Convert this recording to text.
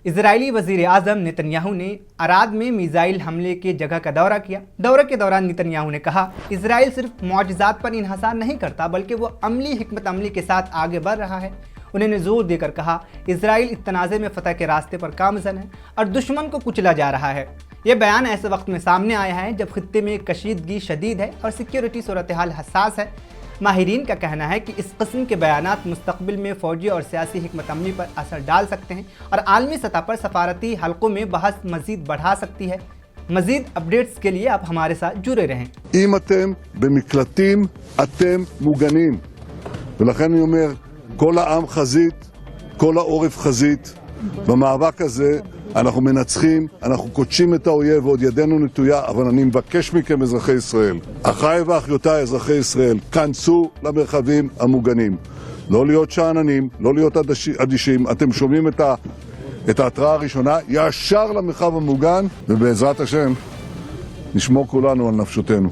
इजरायली वजीर आजम नेतन्याहू ने अराद में मिसाइल हमले के जगह का दौरा किया। दौरे के दौरान नेतन्याहू ने कहा, इजराइल सिर्फ मौजज़ात पर इन्हसार नहीं करता बल्कि वो अमली हिकमत अमली के साथ आगे बढ़ रहा है। उन्होंने जोर देकर कहा, इजराइल इस तनाज़े में फतह के रास्ते पर गामज़न है और दुश्मन को कुचला जा रहा है। ये बयान ऐसे वक्त में सामने आया है जब खित्ते में कशीदगी शदीद है और सिक्योरिटी सूरत हाल हसास है। माहिरीन का कहना है कि इस किस्म के बयानात मुस्तकबिल में फ़ौजी और सियासी हिकमत अमली पर असर डाल सकते हैं और आलमी सतह पर सफारती हलकों में बहस मज़ीद बढ़ा सकती है। मज़ीद अपडेट्स के लिए आप हमारे साथ जुड़े रहें। אם אתם במקלטים, אתם מוגנים. ולכן אני אומר, כל העם חזית, כל העורף חזית. במאבק הזה אנחנו מנצחים, אנחנו קודשים את האויב ועוד ידנו נטויה, אבל אני מבקש מכם אזרחי ישראל, אחיי ואחיותיי אזרחי ישראל, כנסו למרחבים המוגנים. לא להיות שאננים, לא להיות אדישים. אתם שומעים את ההתראה הראשונה, ישר למרחב המוגן, ובעזרת השם נשמור כולנו על נפשותנו.